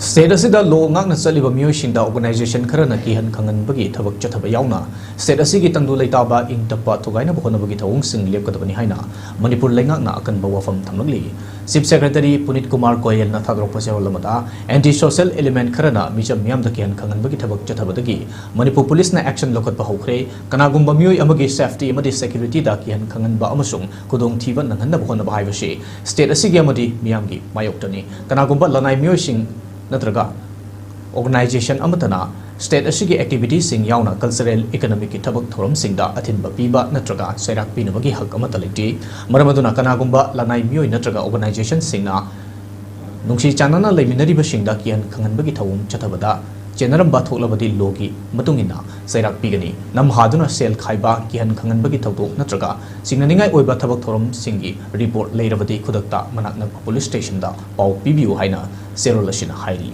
State asida law ngakna chaliba miyosingda organization kharana kihan khanghanbagi thabak chathaba yauna state asigi tangdu leitaba ingtapa thugaina bhonabagi thawung sing lepkadabani haina Manipur lengakna akanba wafam thamlagli Chief Secretary Punit Kumar Goyal na thadrokpa seolamata anti social element kharana Micham miyamda kihan khanghanbagi thabak chathabadagi Manipur police na action lokhatpa hokre kanagumba miyoi amagi safety amadi security da kihan khanghanba amasung kudong thiba nanghanna bhonaba haibashi state asigi amadi miyamgi mayoktani kanagumba lanai miyosing Natraga organization amatana state asigi activities sing yauna cultural economic thabak thoram singda athinba piba natraga sairak pinabagi hak amataliti maramaduna kanagumba lanai mioi natraga organization singna nungsi chanana leiminariba singda kian khanghanbagi thawum chathabada chenaramba thoklabadi logi matungina sairak pigani namhaduna sel khaiba kihan khanghanbagi thawdok natraga singnaningai oiba thabak thoram singi report leirabadi khudakta manakna police station da pau pibiu haina Serolashina Hairi.